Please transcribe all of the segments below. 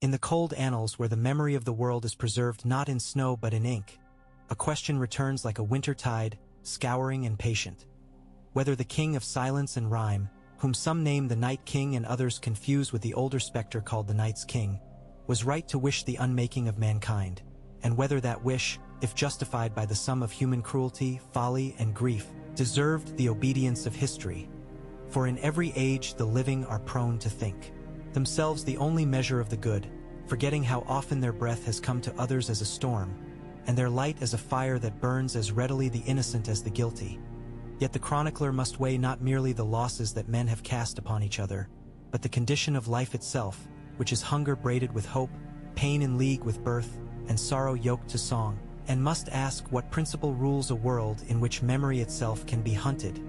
In the cold annals where the memory of the world is preserved not in snow but in ink, a question returns like a winter tide, scouring and patient. Whether the king of silence and rhyme, whom some name the Night King and others confuse with the older spectre called the Night's King, was right to wish the unmaking of mankind, and whether that wish, if justified by the sum of human cruelty, folly, and grief, deserved the obedience of history. For in every age the living are prone to think themselves the only measure of the good, forgetting how often their breath has come to others as a storm, and their light as a fire that burns as readily the innocent as the guilty. Yet the chronicler must weigh not merely the losses that men have cast upon each other, but the condition of life itself, which is hunger braided with hope, pain in league with birth, and sorrow yoked to song, and must ask what principle rules a world in which memory itself can be hunted,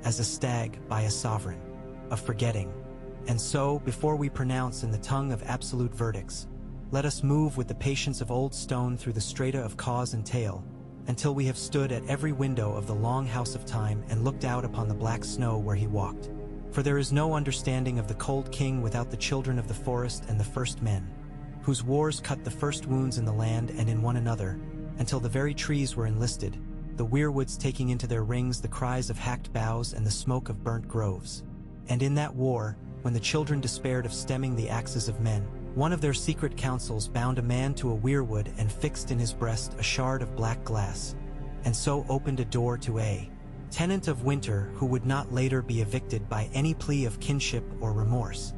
as a stag by a sovereign, of forgetting. And so, before we pronounce in the tongue of absolute verdicts, let us move with the patience of old stone through the strata of cause and tale, until we have stood at every window of the long house of time and looked out upon the black snow where he walked. For there is no understanding of the cold king without the children of the forest and the first men, whose wars cut the first wounds in the land and in one another, until the very trees were enlisted, the weirwoods taking into their rings the cries of hacked boughs and the smoke of burnt groves. And in that war, when the children despaired of stemming the axes of men, one of their secret councils bound a man to a weirwood and fixed in his breast a shard of black glass, and so opened a door to a tenant of winter who would not later be evicted by any plea of kinship or remorse.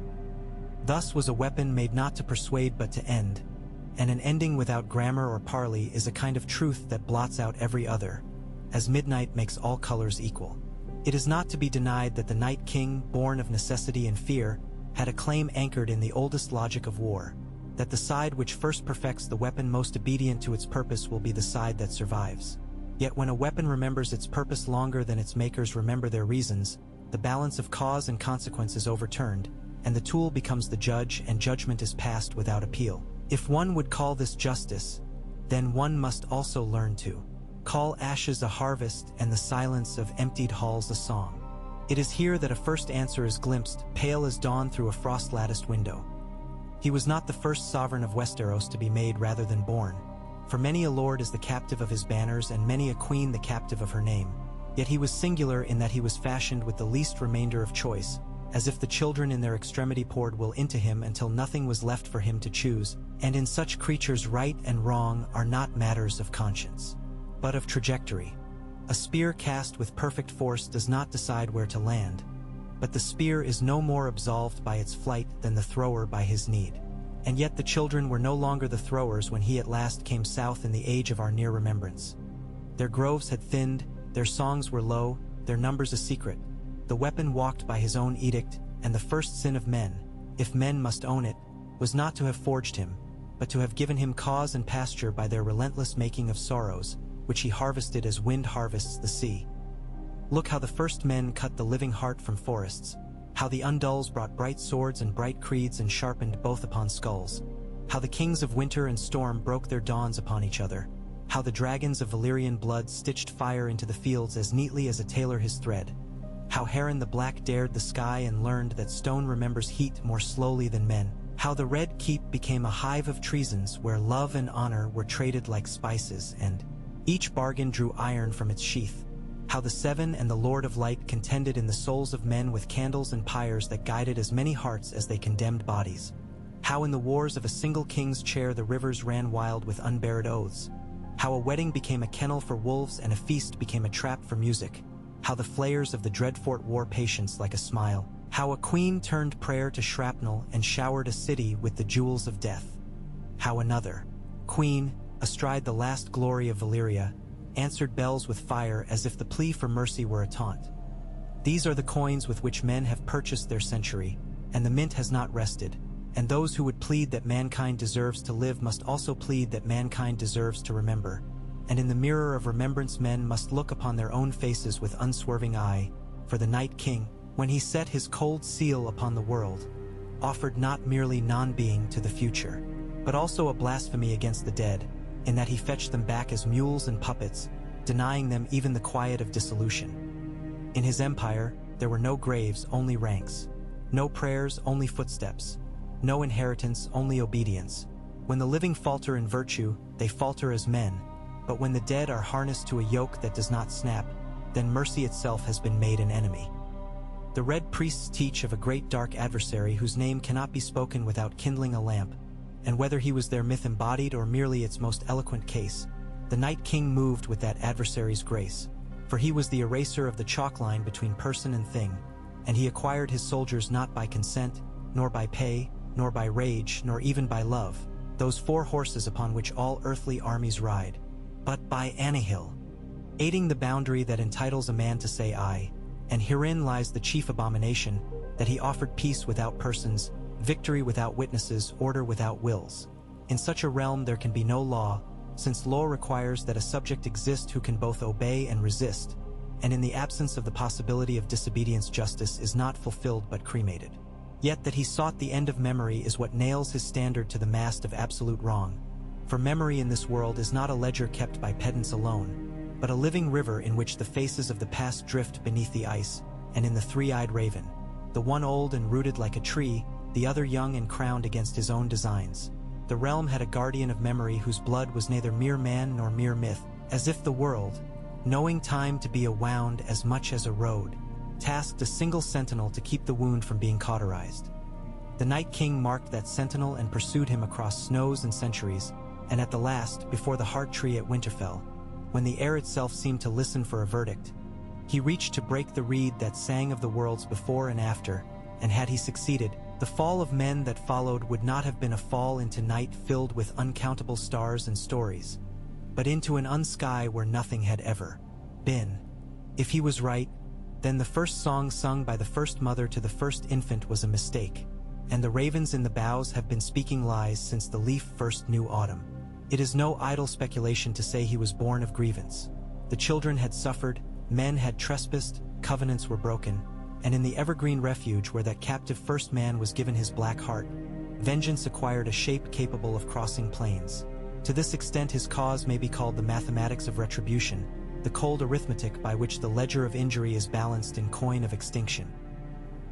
Thus was a weapon made not to persuade but to end, and an ending without grammar or parley is a kind of truth that blots out every other, as midnight makes all colors equal. It is not to be denied that the Night King, born of necessity and fear, had a claim anchored in the oldest logic of war, that the side which first perfects the weapon most obedient to its purpose will be the side that survives. Yet when a weapon remembers its purpose longer than its makers remember their reasons, the balance of cause and consequence is overturned, and the tool becomes the judge and judgment is passed without appeal. If one would call this justice, then one must also learn to call ashes a harvest and the silence of emptied halls a song. It is here that a first answer is glimpsed, pale as dawn through a frost-latticed window. He was not the first sovereign of Westeros to be made rather than born, for many a lord is the captive of his banners and many a queen the captive of her name. Yet he was singular in that he was fashioned with the least remainder of choice, as if the children in their extremity poured will into him until nothing was left for him to choose, and in such creatures right and wrong are not matters of conscience, but of trajectory. A spear cast with perfect force does not decide where to land, but the spear is no more absolved by its flight than the thrower by his need. And yet the children were no longer the throwers when he at last came south in the age of our near remembrance. Their groves had thinned, their songs were low, their numbers a secret. The weapon walked by his own edict, and the first sin of men, if men must own it, was not to have forged him, but to have given him cause and pasture by their relentless making of sorrows, which he harvested as wind harvests the sea. Look how the first men cut the living heart from forests, how the Undulls brought bright swords and bright creeds and sharpened both upon skulls, how the kings of winter and storm broke their dawns upon each other, how the dragons of Valyrian blood stitched fire into the fields as neatly as a tailor his thread, how Heron the Black dared the sky and learned that stone remembers heat more slowly than men, how the Red Keep became a hive of treasons where love and honor were traded like spices and each bargain drew iron from its sheath, how the Seven and the Lord of Light contended in the souls of men with candles and pyres that guided as many hearts as they condemned bodies, how in the wars of a single king's chair the rivers ran wild with unburied oaths, how a wedding became a kennel for wolves and a feast became a trap for music, how the flayers of the Dreadfort wore patience like a smile, how a queen turned prayer to shrapnel and showered a city with the jewels of death, how another queen, astride the last glory of Valyria, answered bells with fire as if the plea for mercy were a taunt. These are the coins with which men have purchased their century, and the mint has not rested, and those who would plead that mankind deserves to live must also plead that mankind deserves to remember, and in the mirror of remembrance men must look upon their own faces with unswerving eye, for the Night King, when he set his cold seal upon the world, offered not merely non-being to the future, but also a blasphemy against the dead, in that he fetched them back as mules and puppets, denying them even the quiet of dissolution. In his empire, there were no graves, only ranks, no prayers, only footsteps, no inheritance, only obedience. When the living falter in virtue, they falter as men, but when the dead are harnessed to a yoke that does not snap, then mercy itself has been made an enemy. The Red Priests teach of a great dark adversary whose name cannot be spoken without kindling a lamp, and whether he was their myth embodied or merely its most eloquent case, the Night King moved with that adversary's grace, for he was the eraser of the chalk line between person and thing, and he acquired his soldiers not by consent, nor by pay, nor by rage, nor even by love, those 4 horses upon which all earthly armies ride, but by Anahil, aiding the boundary that entitles a man to say I, and herein lies the chief abomination, that he offered peace without persons, victory without witnesses, order without wills. In such a realm there can be no law, since law requires that a subject exist who can both obey and resist, and in the absence of the possibility of disobedience justice is not fulfilled but cremated. Yet that he sought the end of memory is what nails his standard to the mast of absolute wrong, for memory in this world is not a ledger kept by pedants alone, but a living river in which the faces of the past drift beneath the ice, and in the 3-eyed raven, the one old and rooted like a tree, the other young and crowned against his own designs. The realm had a guardian of memory whose blood was neither mere man nor mere myth, as if the world, knowing time to be a wound as much as a road, tasked a single sentinel to keep the wound from being cauterized. The Night King marked that sentinel and pursued him across snows and centuries, and at the last, before the heart tree at Winterfell, when the air itself seemed to listen for a verdict, he reached to break the reed that sang of the worlds before and after, and had he succeeded, the fall of men that followed would not have been a fall into night filled with uncountable stars and stories, but into an unsky where nothing had ever been. If he was right, then the first song sung by the first mother to the first infant was a mistake, and the ravens in the boughs have been speaking lies since the leaf first knew autumn. It is no idle speculation to say he was born of grievance. The children had suffered, men had trespassed, covenants were broken, and in the evergreen refuge where that captive first man was given his black heart, vengeance acquired a shape capable of crossing plains. To this extent his cause may be called the mathematics of retribution, the cold arithmetic by which the ledger of injury is balanced in coin of extinction.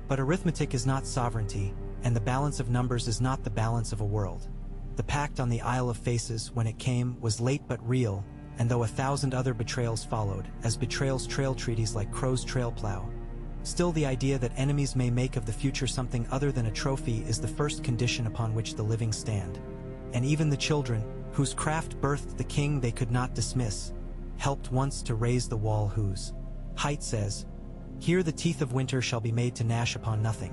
But arithmetic is not sovereignty, and the balance of numbers is not the balance of a world. The pact on the Isle of Faces, when it came, was late but real, and though 1,000 other betrayals followed, as betrayals trail treaties like Crow's trail plow, still the idea that enemies may make of the future something other than a trophy is the first condition upon which the living stand. And even the children, whose craft birthed the king they could not dismiss, helped once to raise the wall whose height says, "Here the teeth of winter shall be made to gnash upon nothing."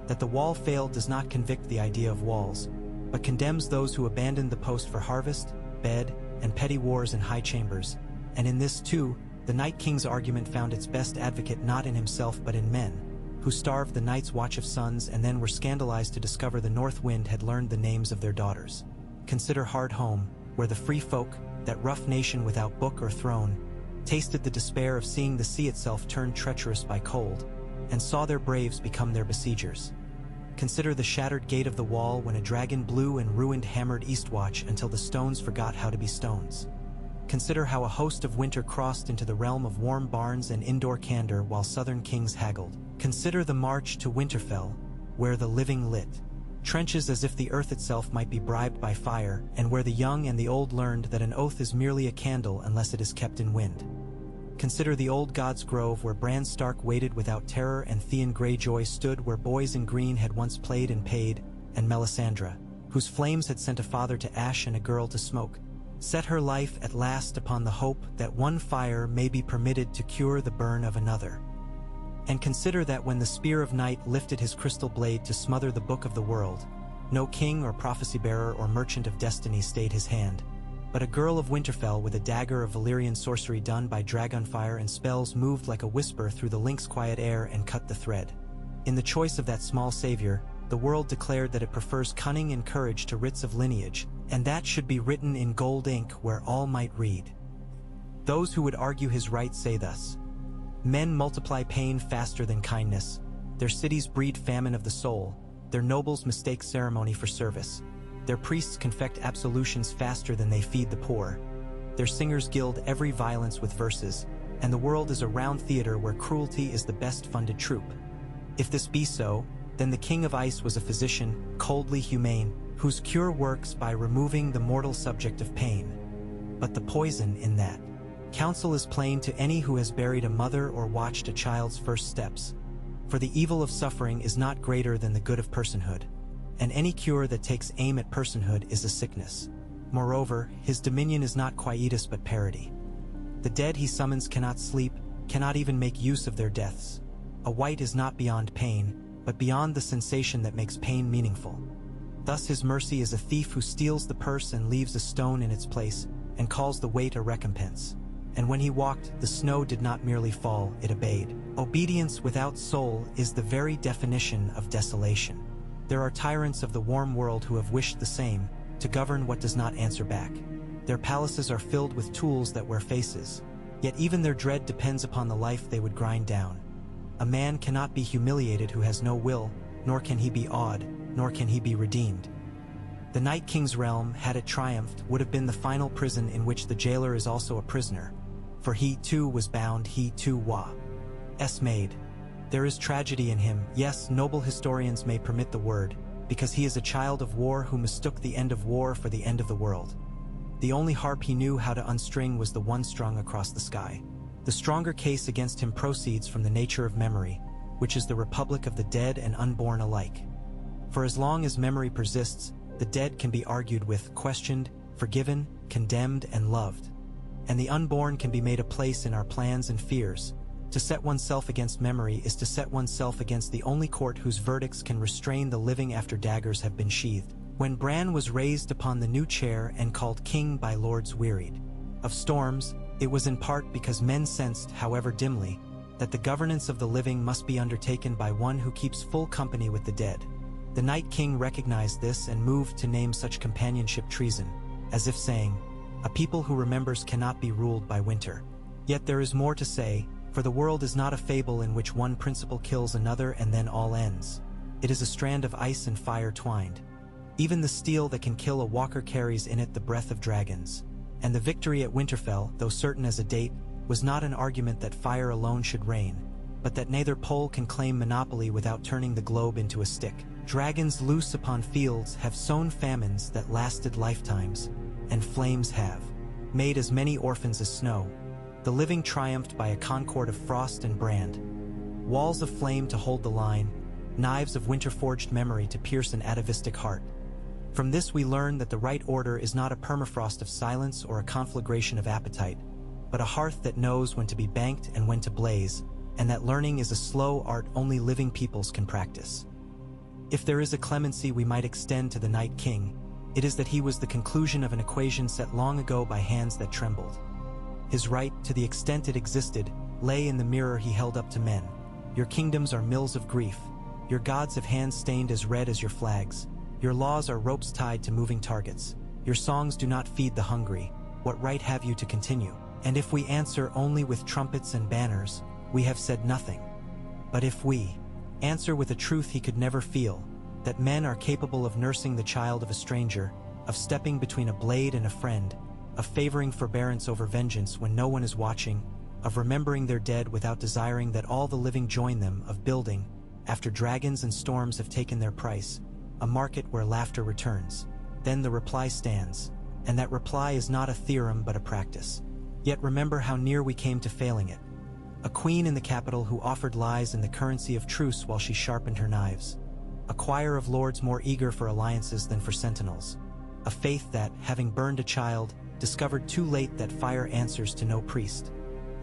That the wall failed does not convict the idea of walls, but condemns those who abandoned the post for harvest, bed, and petty wars in high chambers, and in this too, the Night King's argument found its best advocate not in himself but in men, who starved the night's watch of suns and then were scandalized to discover the north wind had learned the names of their daughters. Consider Hard Home, where the free folk, that rough nation without book or throne, tasted the despair of seeing the sea itself turned treacherous by cold, and saw their braves become their besiegers. Consider the shattered gate of the wall when a dragon blew and ruined hammered Eastwatch until the stones forgot how to be stones. Consider how a host of winter crossed into the realm of warm barns and indoor candor while southern kings haggled. Consider the march to Winterfell, where the living lit trenches as if the earth itself might be bribed by fire, and where the young and the old learned that an oath is merely a candle unless it is kept in wind. Consider the old God's Grove where Bran Stark waited without terror and Theon Greyjoy stood where boys in green had once played and paid, and Melisandre, whose flames had sent a father to ash and a girl to smoke, set her life at last upon the hope that one fire may be permitted to cure the burn of another. And consider that when the Spear of Night lifted his crystal blade to smother the Book of the World, no king or prophecy-bearer or merchant of destiny stayed his hand, but a girl of Winterfell with a dagger of Valyrian sorcery done by dragonfire and spells moved like a whisper through the link's quiet air and cut the thread. In the choice of that small savior, the world declared that it prefers cunning and courage to writs of lineage, and that should be written in gold ink where all might read. Those who would argue his right say thus: men multiply pain faster than kindness, their cities breed famine of the soul, their nobles mistake ceremony for service, their priests confect absolutions faster than they feed the poor, their singers gild every violence with verses, and the world is a round theater where cruelty is the best funded troupe. If this be so, Then the king of ice was a physician, coldly humane, whose cure works by removing the mortal subject of pain. But the poison in that counsel is plain to any who has buried a mother or watched a child's first steps. For the evil of suffering is not greater than the good of personhood, and any cure that takes aim at personhood is a sickness. Moreover, his dominion is not quietus but parity. The dead he summons cannot sleep, cannot even make use of their deaths. A wight is not beyond pain, but beyond the sensation that makes pain meaningful. Thus his mercy is a thief who steals the purse and leaves a stone in its place, and calls the weight a recompense. And when he walked, the snow did not merely fall, it obeyed. Obedience without soul is the very definition of desolation. There are tyrants of the warm world who have wished the same, to govern what does not answer back. Their palaces are filled with tools that wear faces, yet even their dread depends upon the life they would grind down. A man cannot be humiliated who has no will, nor can he be awed, nor can he be redeemed. The Night King's realm, had it triumphed, would have been the final prison in which the jailer is also a prisoner. For he too was bound, he too was made. There is tragedy in him, yes, noble historians may permit the word, because he is a child of war who mistook the end of war for the end of the world. The only harp he knew how to unstring was the one strung across the sky. The stronger case against him proceeds from the nature of memory, which is the republic of the dead and unborn alike. For as long as memory persists, the dead can be argued with, questioned, forgiven, condemned, and loved. And the unborn can be made a place in our plans and fears. To set oneself against memory is to set oneself against the only court whose verdicts can restrain the living after daggers have been sheathed. When Bran was raised upon the new chair and called king by lords wearied of storms, it was in part because men sensed, however dimly, that the governance of the living must be undertaken by one who keeps full company with the dead. The Night King recognized this and moved to name such companionship treason, as if saying, "A people who remembers cannot be ruled by winter." Yet there is more to say, for the world is not a fable in which one principle kills another and then all ends. It is a strand of ice and fire twined. Even the steel that can kill a walker carries in it the breath of dragons. And the victory at Winterfell, though certain as a date, was not an argument that fire alone should reign, but that neither pole can claim monopoly without turning the globe into a stick. Dragons loose upon fields have sown famines that lasted lifetimes, and flames have made as many orphans as snow. The living triumphed by a concord of frost and brand, walls of flame to hold the line, knives of winter-forged memory to pierce an atavistic heart. From this we learn that the right order is not a permafrost of silence or a conflagration of appetite, but a hearth that knows when to be banked and when to blaze, and that learning is a slow art only living peoples can practice. If there is a clemency we might extend to the Night King, it is that he was the conclusion of an equation set long ago by hands that trembled. His right, to the extent it existed, lay in the mirror he held up to men. Your kingdoms are mills of grief. Your gods have hands stained as red as your flags. Your laws are ropes tied to moving targets. Your songs do not feed the hungry. What right have you to continue? And if we answer only with trumpets and banners, we have said nothing. But if we answer with a truth he could never feel, that men are capable of nursing the child of a stranger, of stepping between a blade and a friend, of favoring forbearance over vengeance when no one is watching, of remembering their dead without desiring that all the living join them, of building, after dragons and storms have taken their price, a market where laughter returns, then the reply stands, and that reply is not a theorem but a practice. Yet remember how near we came to failing it. A queen in the capital who offered lies in the currency of truce while she sharpened her knives. A choir of lords more eager for alliances than for sentinels. A faith that, having burned a child, discovered too late that fire answers to no priest.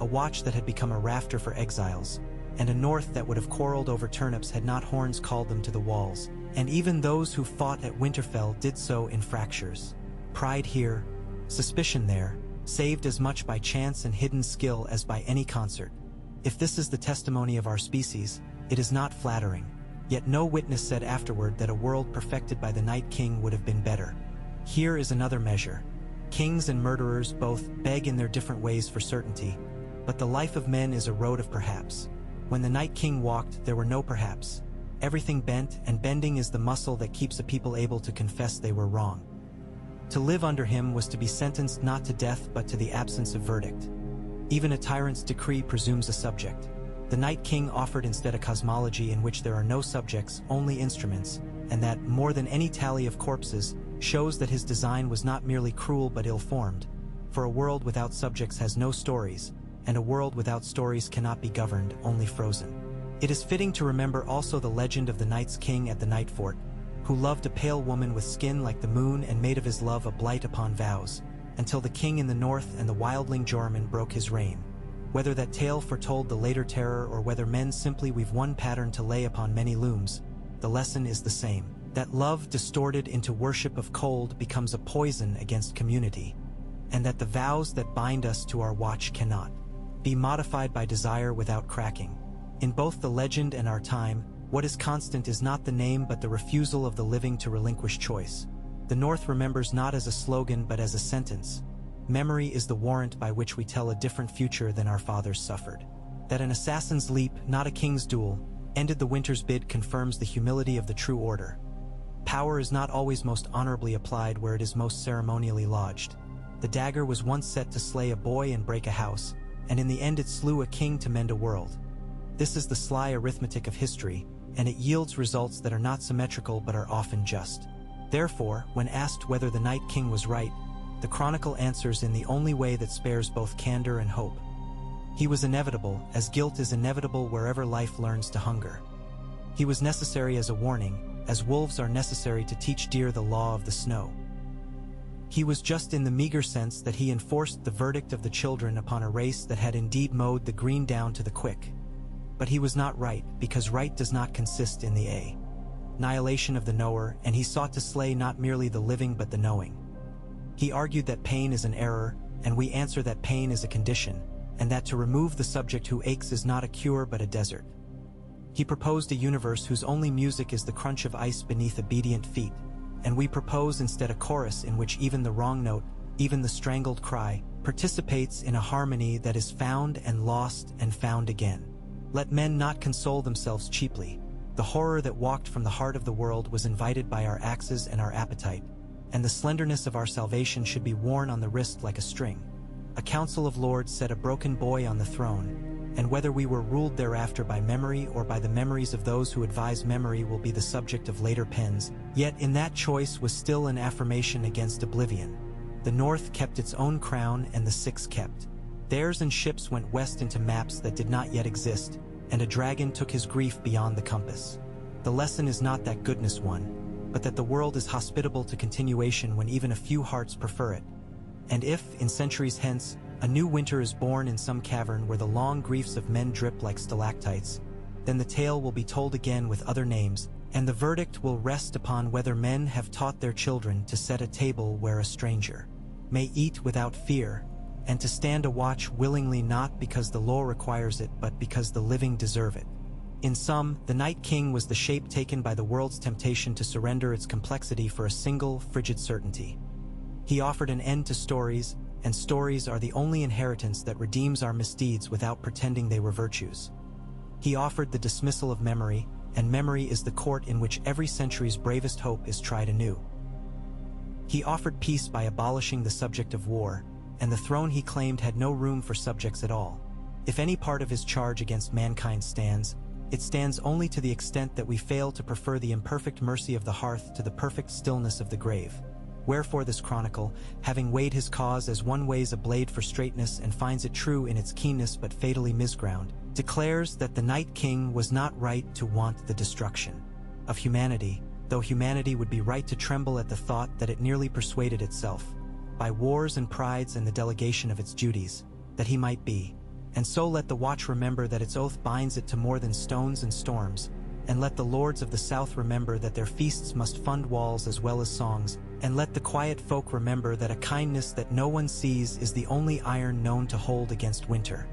A watch that had become a rafter for exiles, and a north that would have quarreled over turnips had not horns called them to the walls. And even those who fought at Winterfell did so in fractures. Pride here, suspicion there, saved as much by chance and hidden skill as by any concert. If this is the testimony of our species, it is not flattering. Yet no witness said afterward that a world perfected by the Night King would have been better. Here is another measure. Kings and murderers both beg in their different ways for certainty, but the life of men is a road of perhaps. When the Night King walked, there were no perhaps. Everything bent, and bending is the muscle that keeps a people able to confess they were wrong. To live under him was to be sentenced not to death but to the absence of verdict. Even a tyrant's decree presumes a subject. The Night King offered instead a cosmology in which there are no subjects, only instruments, and that, more than any tally of corpses, shows that his design was not merely cruel but ill-formed, for a world without subjects has no stories, and a world without stories cannot be governed, only frozen. It is fitting to remember also the legend of the Night's King at the Night Fort, who loved a pale woman with skin like the moon and made of his love a blight upon vows, until the king in the north and the wildling Jorman broke his reign. Whether that tale foretold the later terror or whether men simply weave one pattern to lay upon many looms, the lesson is the same, that love distorted into worship of cold becomes a poison against community, and that the vows that bind us to our watch cannot be modified by desire without cracking. In both the legend and our time, what is constant is not the name but the refusal of the living to relinquish choice. The North remembers not as a slogan but as a sentence. Memory is the warrant by which we tell a different future than our fathers suffered. That an assassin's leap, not a king's duel, ended the winter's bid confirms the humility of the true order. Power is not always most honorably applied where it is most ceremonially lodged. The dagger was once set to slay a boy and break a house, and in the end it slew a king to mend a world. This is the sly arithmetic of history, and it yields results that are not symmetrical but are often just. Therefore, when asked whether the Night King was right, the chronicle answers in the only way that spares both candor and hope. He was inevitable, as guilt is inevitable wherever life learns to hunger. He was necessary as a warning, as wolves are necessary to teach deer the law of the snow. He was just in the meager sense that he enforced the verdict of the children upon a race that had indeed mowed the green down to the quick. But he was not right, because right does not consist in the annihilation of the knower, and he sought to slay not merely the living but the knowing. He argued that pain is an error, and we answer that pain is a condition, and that to remove the subject who aches is not a cure but a desert. He proposed a universe whose only music is the crunch of ice beneath obedient feet, and we propose instead a chorus in which even the wrong note, even the strangled cry, participates in a harmony that is found and lost and found again. Let men not console themselves cheaply. The horror that walked from the heart of the world was invited by our axes and our appetite, and the slenderness of our salvation should be worn on the wrist like a string. A council of lords set a broken boy on the throne, and whether we were ruled thereafter by memory or by the memories of those who advise memory will be the subject of later pens, yet in that choice was still an affirmation against oblivion. The North kept its own crown and the Six kept theirs, and ships went west into maps that did not yet exist, and a dragon took his grief beyond the compass. The lesson is not that goodness won, but that the world is hospitable to continuation when even a few hearts prefer it. And if, in centuries hence, a new winter is born in some cavern where the long griefs of men drip like stalactites, then the tale will be told again with other names, and the verdict will rest upon whether men have taught their children to set a table where a stranger may eat without fear, and to stand a watch willingly, not because the law requires it but because the living deserve it. In sum, the Night King was the shape taken by the world's temptation to surrender its complexity for a single, frigid certainty. He offered an end to stories, and stories are the only inheritance that redeems our misdeeds without pretending they were virtues. He offered the dismissal of memory, and memory is the court in which every century's bravest hope is tried anew. He offered peace by abolishing the subject of war, and the throne he claimed had no room for subjects at all. If any part of his charge against mankind stands, it stands only to the extent that we fail to prefer the imperfect mercy of the hearth to the perfect stillness of the grave. Wherefore this chronicle, having weighed his cause as one weighs a blade for straightness and finds it true in its keenness but fatally misground, declares that the Night King was not right to want the destruction of humanity, though humanity would be right to tremble at the thought that it nearly persuaded itself, by wars and prides and the delegation of its duties, that he might be. And so let the watch remember that its oath binds it to more than stones and storms, and let the lords of the South remember that their feasts must fund walls as well as songs, and let the quiet folk remember that a kindness that no one sees is the only iron known to hold against winter.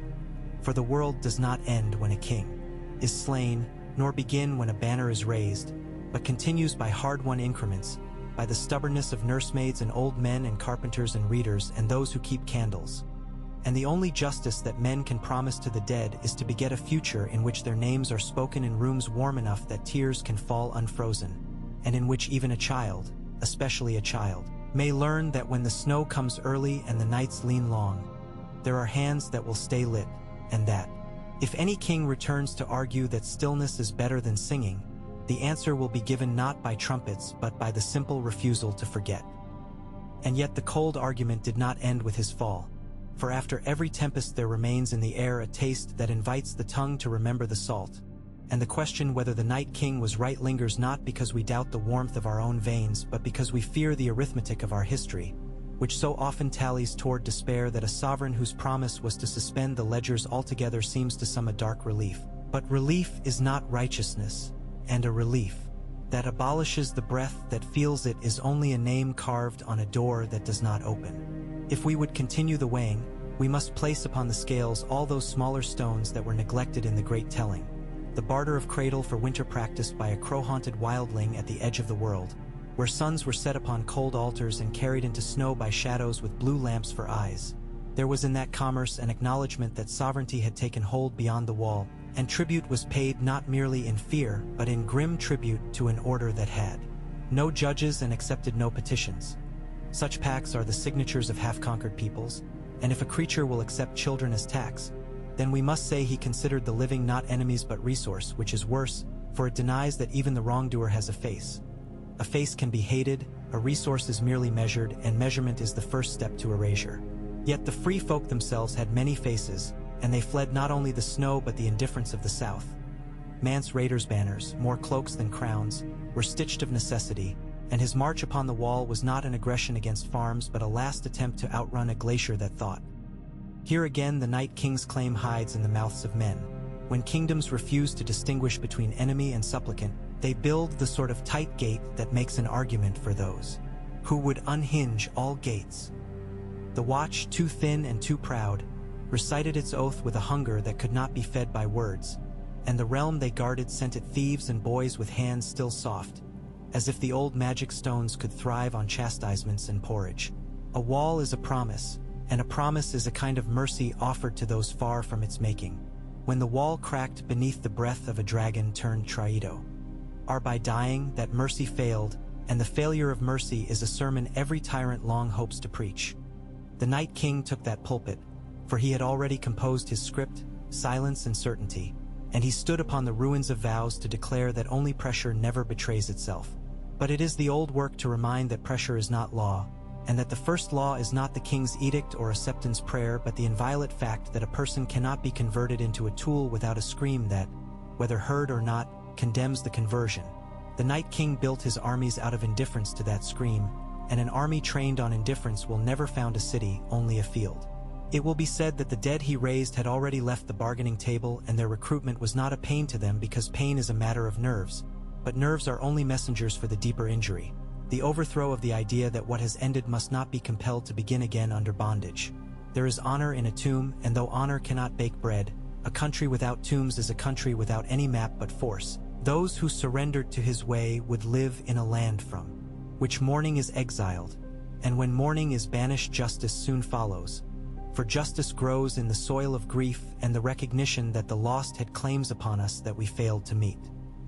For the world does not end when a king is slain, nor begin when a banner is raised, but continues by hard-won increments, by the stubbornness of nursemaids and old men and carpenters and readers and those who keep candles. And the only justice that men can promise to the dead is to beget a future in which their names are spoken in rooms warm enough that tears can fall unfrozen, and in which even a child, especially a child, may learn that when the snow comes early and the nights lean long, there are hands that will stay lit, and that, If any king returns to argue that stillness is better than singing, the answer will be given not by trumpets but by the simple refusal to forget. And yet the cold argument did not end with his fall, for after every tempest there remains in the air a taste that invites the tongue to remember the salt, and the question whether the Night King was right lingers not because we doubt the warmth of our own veins but because we fear the arithmetic of our history, which so often tallies toward despair that a sovereign whose promise was to suspend the ledgers altogether seems to some a dark relief. But relief is not righteousness, and a relief that abolishes the breath that feels it is only a name carved on a door that does not open. If we would continue the weighing, we must place upon the scales all those smaller stones that were neglected in the great telling, the barter of cradle for winter practiced by a crow-haunted wildling at the edge of the world, where suns were set upon cold altars and carried into snow by shadows with blue lamps for eyes. There was in that commerce an acknowledgement that sovereignty had taken hold beyond the wall, and tribute was paid not merely in fear but in grim tribute to an order that had no judges and accepted no petitions. Such pacts are the signatures of half-conquered peoples, and if a creature will accept children as tax, then we must say he considered the living not enemies but resource, which is worse, for it denies that even the wrongdoer has a face. A face can be hated, a resource is merely measured, and measurement is the first step to erasure. Yet the free folk themselves had many faces, and they fled not only the snow but the indifference of the south. Man's raiders' banners, more cloaks than crowns, were stitched of necessity, and his march upon the wall was not an aggression against farms but a last attempt to outrun a glacier that thought. Here again the Night King's claim hides in the mouths of men. When kingdoms refuse to distinguish between enemy and supplicant, they build the sort of tight gate that makes an argument for those who would unhinge all gates. The watch, too thin and too proud, recited its oath with a hunger that could not be fed by words, and the realm they guarded sent it thieves and boys with hands still soft, as if the old magic stones could thrive on chastisements and porridge. A wall is a promise, and a promise is a kind of mercy offered to those far from its making. When the wall cracked beneath the breath of a dragon turned Traido, are by dying that mercy failed, and the failure of mercy is a sermon every tyrant long hopes to preach. The Night King took that pulpit, for he had already composed his script, silence and certainty, and he stood upon the ruins of vows to declare that only pressure never betrays itself. But it is the old work to remind that pressure is not law, and that the first law is not the king's edict or a septon's prayer but the inviolate fact that a person cannot be converted into a tool without a scream that, whether heard or not, condemns the conversion. The Night King built his armies out of indifference to that scream, and an army trained on indifference will never found a city, only a field. It will be said that the dead he raised had already left the bargaining table and their recruitment was not a pain to them because pain is a matter of nerves, but nerves are only messengers for the deeper injury, the overthrow of the idea that what has ended must not be compelled to begin again under bondage. There is honor in a tomb, and though honor cannot bake bread, a country without tombs is a country without any map but force. Those who surrendered to his way would live in a land from which mourning is exiled, and when mourning is banished justice soon follows. For justice grows in the soil of grief and the recognition that the lost had claims upon us that we failed to meet.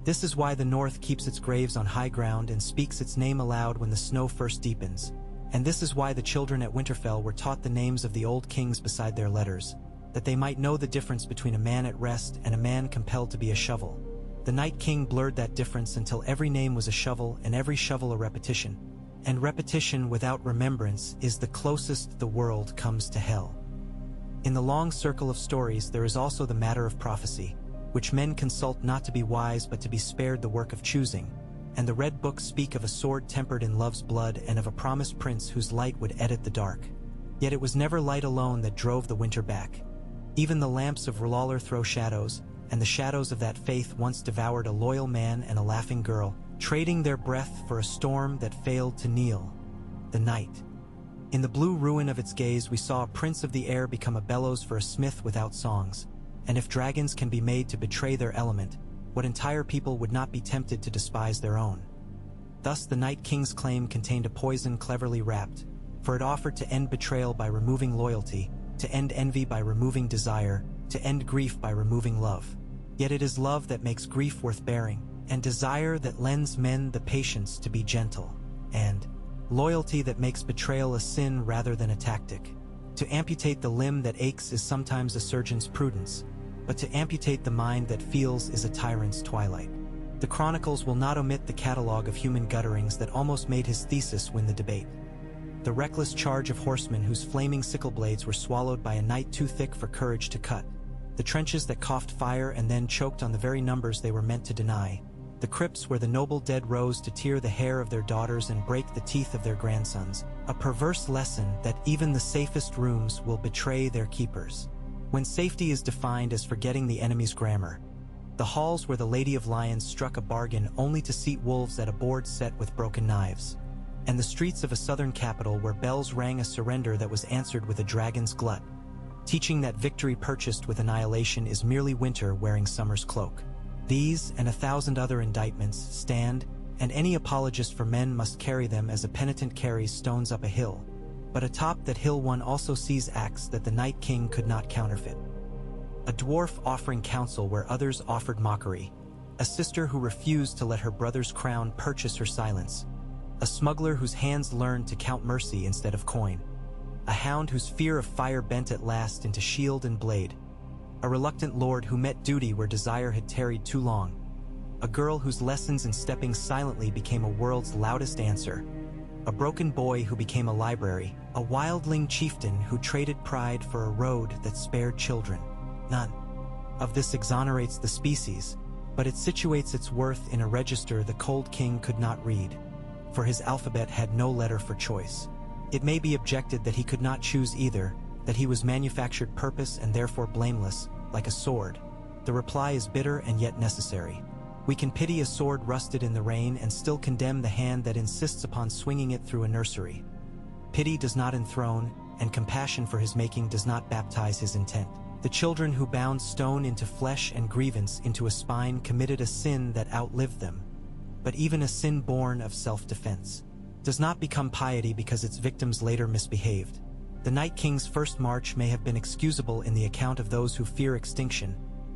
This is why the North keeps its graves on high ground and speaks its name aloud when the snow first deepens, and this is why the children at Winterfell were taught the names of the old kings beside their letters, that they might know the difference between a man at rest and a man compelled to be a shovel. The Night King blurred that difference until every name was a shovel and every shovel a repetition, and repetition without remembrance is the closest the world comes to hell. In the long circle of stories there is also the matter of prophecy, which men consult not to be wise but to be spared the work of choosing, and the red books speak of a sword tempered in love's blood and of a promised prince whose light would edit the dark. Yet it was never light alone that drove the winter back. Even the lamps of R'hllor throw shadows, and the shadows of that faith once devoured a loyal man and a laughing girl, trading their breath for a storm that failed to kneel. The night. In the blue ruin of its gaze we saw a prince of the air become a bellows for a smith without songs, and if dragons can be made to betray their element, what entire people would not be tempted to despise their own? Thus the Night King's claim contained a poison cleverly wrapped, for it offered to end betrayal by removing loyalty, to end envy by removing desire, to end grief by removing love. Yet it is love that makes grief worth bearing, and desire that lends men the patience to be gentle, and loyalty that makes betrayal a sin rather than a tactic. To amputate the limb that aches is sometimes a surgeon's prudence, but to amputate the mind that feels is a tyrant's twilight. The chronicles will not omit the catalogue of human gutterings that almost made his thesis win the debate. The reckless charge of horsemen whose flaming sickle blades were swallowed by a night too thick for courage to cut. The trenches that coughed fire and then choked on the very numbers they were meant to deny. The crypts where the noble dead rose to tear the hair of their daughters and break the teeth of their grandsons. A perverse lesson that even the safest rooms will betray their keepers. When safety is defined as forgetting the enemy's grammar. The halls where the Lady of Lions struck a bargain only to seat wolves at a board set with broken knives. And the streets of a southern capital where bells rang a surrender that was answered with a dragon's glut, teaching that victory purchased with annihilation is merely winter wearing summer's cloak. These and 1,000 other indictments stand, and any apologist for men must carry them as a penitent carries stones up a hill. But atop that hill one also sees acts that the Night King could not counterfeit. A dwarf offering counsel where others offered mockery. A sister who refused to let her brother's crown purchase her silence. A smuggler whose hands learned to count mercy instead of coin. A hound whose fear of fire bent at last into shield and blade. A reluctant lord who met duty where desire had tarried too long. A girl whose lessons in stepping silently became a world's loudest answer. A broken boy who became a library. A wildling chieftain who traded pride for a road that spared children. None of this exonerates the species, but it situates its worth in a register the cold king could not read, for his alphabet had no letter for choice. It may be objected that he could not choose either, that he was manufactured purpose and therefore blameless, like a sword. The reply is bitter and yet necessary. We can pity a sword rusted in the rain and still condemn the hand that insists upon swinging it through a nursery. Pity does not enthrone, and compassion for his making does not baptize his intent. The children who bound stone into flesh and grievance into a spine committed a sin that outlived them. But even a sin born of self-defense does not become piety because its victims later misbehaved. The Night King's first march may have been excusable in the account of those who fear extinction,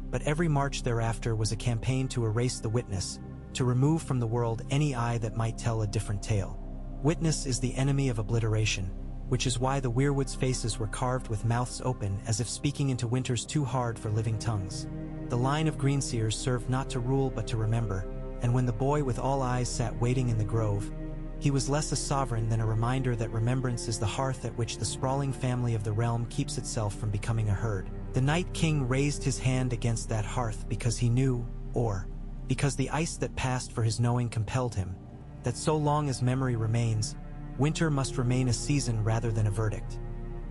but every march thereafter was a campaign to erase the witness, to remove from the world any eye that might tell a different tale. Witness is the enemy of obliteration, which is why the weirwood's faces were carved with mouths open as if speaking into winters too hard for living tongues. The line of greenseers served not to rule but to remember, and when the boy with all eyes sat waiting in the grove, he was less a sovereign than a reminder that remembrance is the hearth at which the sprawling family of the realm keeps itself from becoming a herd. The Night King raised his hand against that hearth because he knew, or because the ice that passed for his knowing compelled him, that so long as memory remains, winter must remain a season rather than a verdict.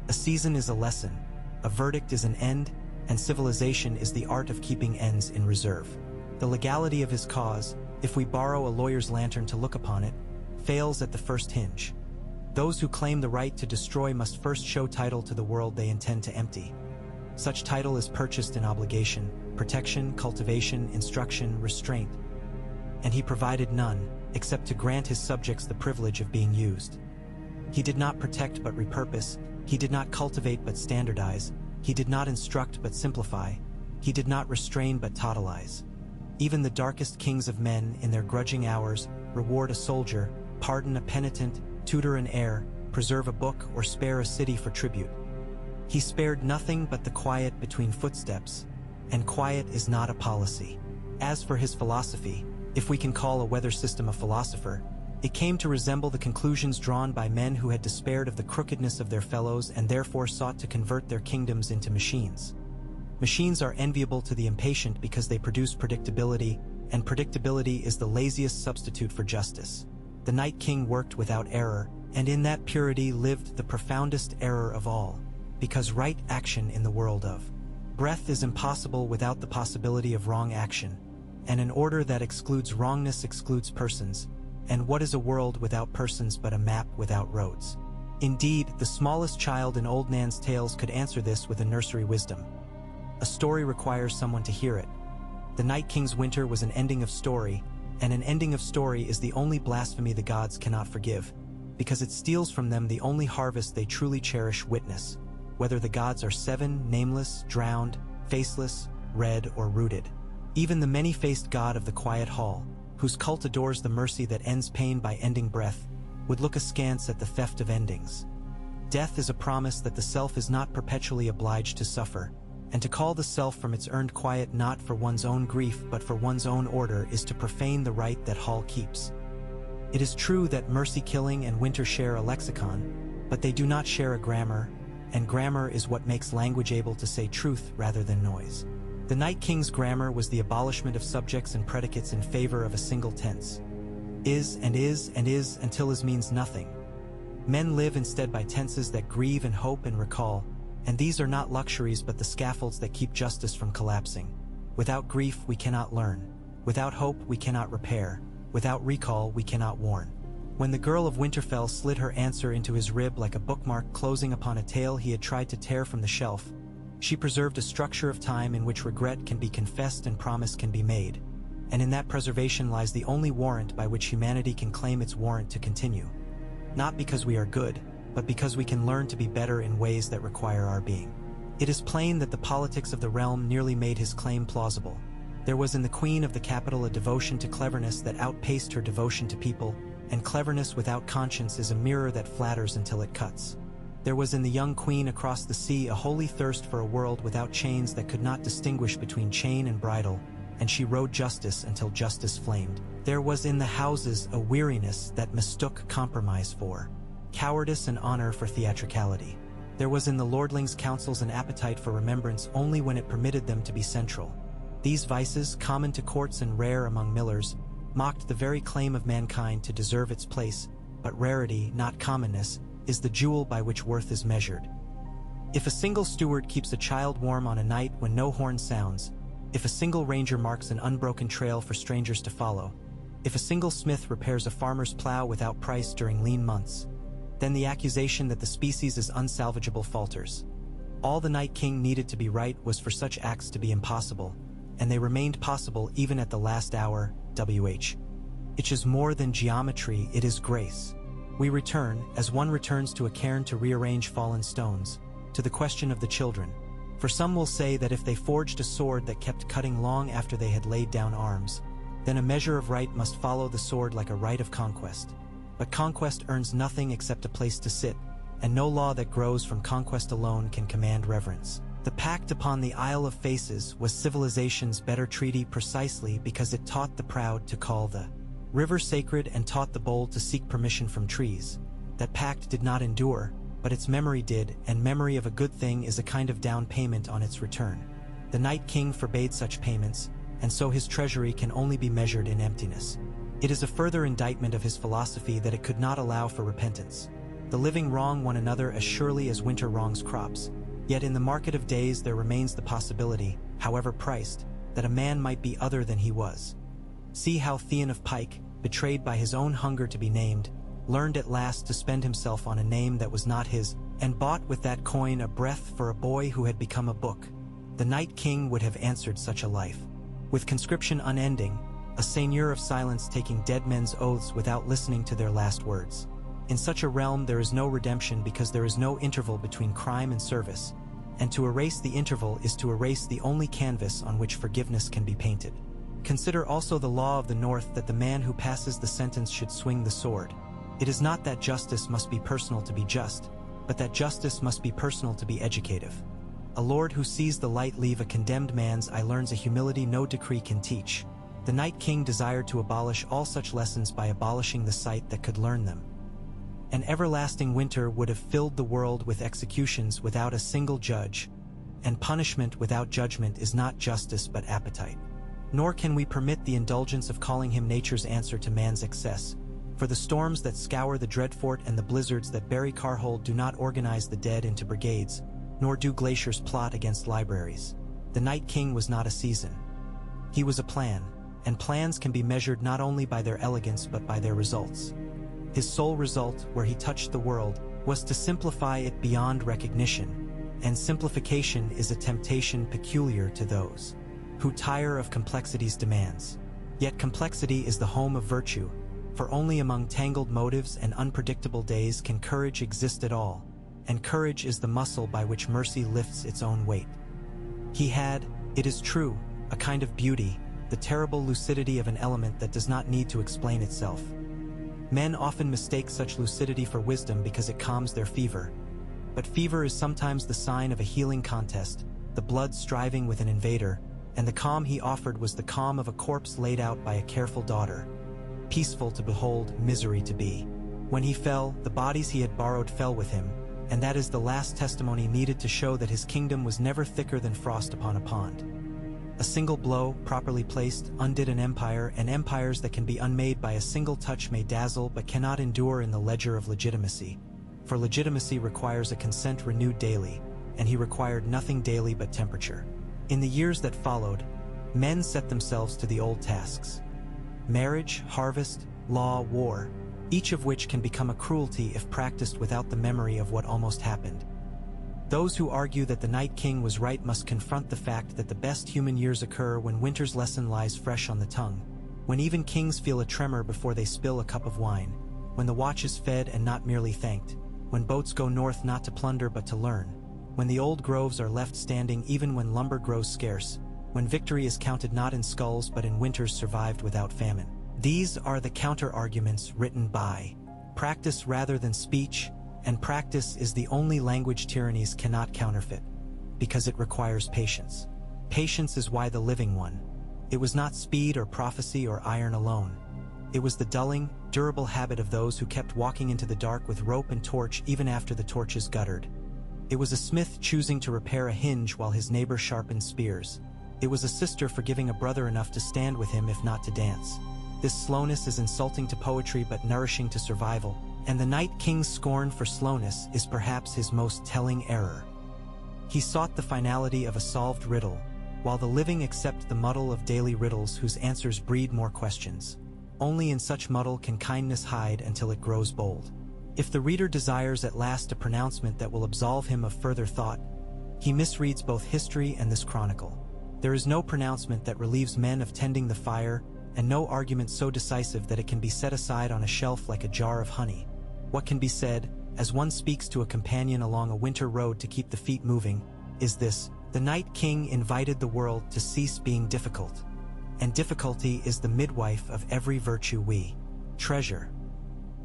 A season is a lesson, a verdict is an end, and civilization is the art of keeping ends in reserve. The legality of his cause, if we borrow a lawyer's lantern to look upon it, fails at the first hinge. Those who claim the right to destroy must first show title to the world they intend to empty. Such title is purchased in obligation, protection, cultivation, instruction, restraint. And he provided none, except to grant his subjects the privilege of being used. He did not protect but repurpose, he did not cultivate but standardize, he did not instruct but simplify, he did not restrain but totalize. Even the darkest kings of men, in their grudging hours, reward a soldier, pardon a penitent, tutor an heir, preserve a book, or spare a city for tribute. He spared nothing but the quiet between footsteps, and quiet is not a policy. As for his philosophy, if we can call a weather system a philosopher, it came to resemble the conclusions drawn by men who had despaired of the crookedness of their fellows and therefore sought to convert their kingdoms into machines. Machines are enviable to the impatient because they produce predictability, and predictability is the laziest substitute for justice. The Night King worked without error, and in that purity lived the profoundest error of all, because right action in the world of breath is impossible without the possibility of wrong action, and an order that excludes wrongness excludes persons, and what is a world without persons but a map without roads? Indeed, the smallest child in Old Nan's tales could answer this with a nursery wisdom. A story requires someone to hear it. The Night King's winter was an ending of story, and an ending of story is the only blasphemy the gods cannot forgive, because it steals from them the only harvest they truly cherish, witness, whether the gods are seven, nameless, drowned, faceless, red, or rooted. Even the many-faced god of the quiet hall, whose cult adores the mercy that ends pain by ending breath, would look askance at the theft of endings. Death is a promise that the self is not perpetually obliged to suffer, and to call the self from its earned quiet not for one's own grief but for one's own order is to profane the right that Hall keeps. It is true that mercy-killing and winter share a lexicon, but they do not share a grammar, and grammar is what makes language able to say truth rather than noise. The Night King's grammar was the abolishment of subjects and predicates in favor of a single tense. Is and is and is until is means nothing. Men live instead by tenses that grieve and hope and recall, and these are not luxuries but the scaffolds that keep justice from collapsing. Without grief we cannot learn. Without hope we cannot repair. Without recall we cannot warn. When the girl of Winterfell slid her answer into his rib like a bookmark closing upon a tale he had tried to tear from the shelf, she preserved a structure of time in which regret can be confessed and promise can be made, and in that preservation lies the only warrant by which humanity can claim its warrant to continue. Not because we are good, but because we can learn to be better in ways that require our being. It is plain that the politics of the realm nearly made his claim plausible. There was in the Queen of the Capital a devotion to cleverness that outpaced her devotion to people, and cleverness without conscience is a mirror that flatters until it cuts. There was in the young Queen across the sea a holy thirst for a world without chains that could not distinguish between chain and bridle, and she rode justice until justice flamed. There was in the houses a weariness that mistook compromise for cowardice and honor for theatricality. There was in the lordlings' councils an appetite for remembrance only when it permitted them to be central. These vices, common to courts and rare among millers, mocked the very claim of mankind to deserve its place, but rarity, not commonness, is the jewel by which worth is measured. If a single steward keeps a child warm on a night when no horn sounds, if a single ranger marks an unbroken trail for strangers to follow, if a single smith repairs a farmer's plow without price during lean months, then the accusation that the species is unsalvageable falters. All the Night King needed to be right was for such acts to be impossible, and they remained possible even at the last hour. It is more than geometry, it is grace. We return, as one returns to a cairn to rearrange fallen stones, to the question of the children. For some will say that if they forged a sword that kept cutting long after they had laid down arms, then a measure of right must follow the sword like a right of conquest. But conquest earns nothing except a place to sit, and no law that grows from conquest alone can command reverence. The pact upon the Isle of Faces was civilization's better treaty precisely because it taught the proud to call the river sacred and taught the bold to seek permission from trees. That pact did not endure, but its memory did, and memory of a good thing is a kind of down payment on its return. The Night King forbade such payments, and so his treasury can only be measured in emptiness. It is a further indictment of his philosophy that it could not allow for repentance. The living wrong one another as surely as winter wrongs crops, yet in the market of days there remains the possibility, however priced, that a man might be other than he was. See how Theon of Pike, betrayed by his own hunger to be named, learned at last to spend himself on a name that was not his, and bought with that coin a breath for a boy who had become a book. The Night King would have answered such a life. With conscription unending, a seigneur of silence taking dead men's oaths without listening to their last words. In such a realm there is no redemption because there is no interval between crime and service, and to erase the interval is to erase the only canvas on which forgiveness can be painted. Consider also the law of the North that the man who passes the sentence should swing the sword. It is not that justice must be personal to be just, but that justice must be personal to be educative. A lord who sees the light leave a condemned man's eye learns a humility no decree can teach. The Night King desired to abolish all such lessons by abolishing the sight that could learn them. An everlasting winter would have filled the world with executions without a single judge, and punishment without judgment is not justice but appetite. Nor can we permit the indulgence of calling him nature's answer to man's excess, for the storms that scour the Dreadfort and the blizzards that bury Carhold do not organize the dead into brigades, nor do glaciers plot against libraries. The Night King was not a season. He was a plan, and plans can be measured not only by their elegance but by their results. His sole result, where he touched the world, was to simplify it beyond recognition, and simplification is a temptation peculiar to those who tire of complexity's demands. Yet complexity is the home of virtue, for only among tangled motives and unpredictable days can courage exist at all, and courage is the muscle by which mercy lifts its own weight. He had, it is true, a kind of beauty, the terrible lucidity of an element that does not need to explain itself. Men often mistake such lucidity for wisdom because it calms their fever, but fever is sometimes the sign of a healing contest, the blood striving with an invader, and the calm he offered was the calm of a corpse laid out by a careful daughter. Peaceful to behold, misery to be. When he fell, the bodies he had borrowed fell with him, and that is the last testimony needed to show that his kingdom was never thicker than frost upon a pond. A single blow, properly placed, undid an empire, and empires that can be unmade by a single touch may dazzle but cannot endure in the ledger of legitimacy. For legitimacy requires a consent renewed daily, and he required nothing daily but temperature. In the years that followed, men set themselves to the old tasks. Marriage, harvest, law, war, each of which can become a cruelty if practiced without the memory of what almost happened. Those who argue that the Night King was right must confront the fact that the best human years occur when winter's lesson lies fresh on the tongue, when even kings feel a tremor before they spill a cup of wine, when the watch is fed and not merely thanked, when boats go north not to plunder but to learn, when the old groves are left standing even when lumber grows scarce, when victory is counted not in skulls but in winters survived without famine. These are the counter-arguments written by practice rather than speech, and practice is the only language tyrannies cannot counterfeit, because it requires patience. Patience is why the living won. It was not speed or prophecy or iron alone. It was the dulling, durable habit of those who kept walking into the dark with rope and torch even after the torches guttered. It was a smith choosing to repair a hinge while his neighbor sharpened spears. It was a sister forgiving a brother enough to stand with him if not to dance. This slowness is insulting to poetry but nourishing to survival, and the Night King's scorn for slowness is perhaps his most telling error. He sought the finality of a solved riddle, while the living accept the muddle of daily riddles whose answers breed more questions. Only in such muddle can kindness hide until it grows bold. If the reader desires at last a pronouncement that will absolve him of further thought, he misreads both history and this chronicle. There is no pronouncement that relieves men of tending the fire, and no argument so decisive that it can be set aside on a shelf like a jar of honey. What can be said, as one speaks to a companion along a winter road to keep the feet moving, is this: the Night King invited the world to cease being difficult, and difficulty is the midwife of every virtue we treasure.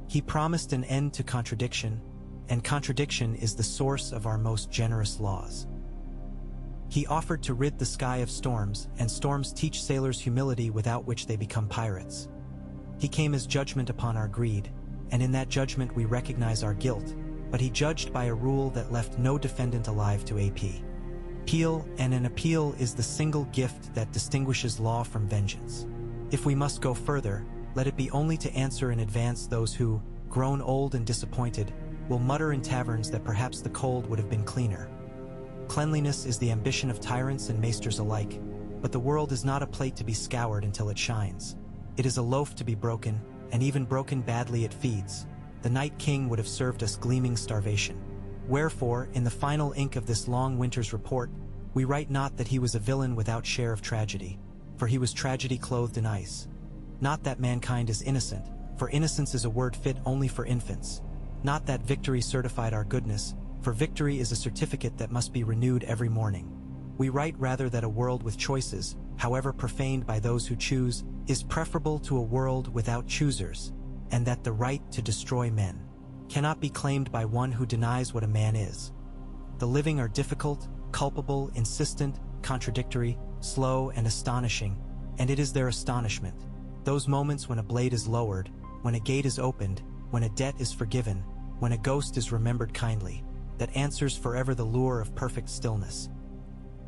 He promised an end to contradiction, and contradiction is the source of our most generous laws. He offered to rid the sky of storms, and storms teach sailors humility without which they become pirates. He came as judgment upon our greed, and in that judgment we recognize our guilt, but he judged by a rule that left no defendant alive to appeal, and an appeal is the single gift that distinguishes law from vengeance. If we must go further, let it be only to answer in advance those who, grown old and disappointed, will mutter in taverns that perhaps the cold would have been cleaner. Cleanliness is the ambition of tyrants and maesters alike, but the world is not a plate to be scoured until it shines. It is a loaf to be broken, and even broken badly it feeds. The Night King would have served us gleaming starvation. Wherefore, in the final ink of this long winter's report, we write not that he was a villain without share of tragedy, for he was tragedy clothed in ice. Not that mankind is innocent, for innocence is a word fit only for infants. Not that victory certified our goodness, for victory is a certificate that must be renewed every morning. We write rather that a world with choices, however profaned by those who choose, is preferable to a world without choosers, and that the right to destroy men cannot be claimed by one who denies what a man is. The living are difficult, culpable, insistent, contradictory, slow, and astonishing, and it is their astonishment, those moments when a blade is lowered, when a gate is opened, when a debt is forgiven, when a ghost is remembered kindly, that answers forever the lure of perfect stillness.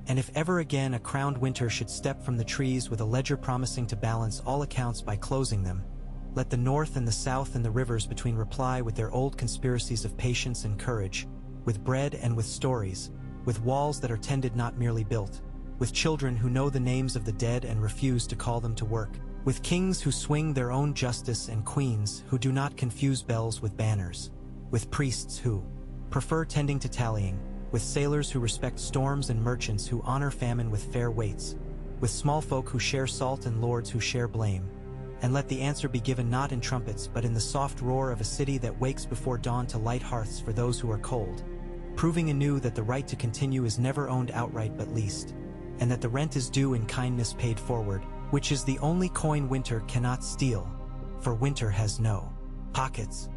And if ever again a crowned winter should step from the trees with a ledger promising to balance all accounts by closing them, let the north and the south and the rivers between reply with their old conspiracies of patience and courage, with bread and with stories, with walls that are tended not merely built, with children who know the names of the dead and refuse to call them to work, with kings who swing their own justice and queens who do not confuse bells with banners, with priests who prefer tending to tallying, with sailors who respect storms and merchants who honor famine with fair weights, with small folk who share salt and lords who share blame, and let the answer be given not in trumpets but in the soft roar of a city that wakes before dawn to light hearths for those who are cold, proving anew that the right to continue is never owned outright but leased, and that the rent is due in kindness paid forward, which is the only coin winter cannot steal, for winter has no pockets.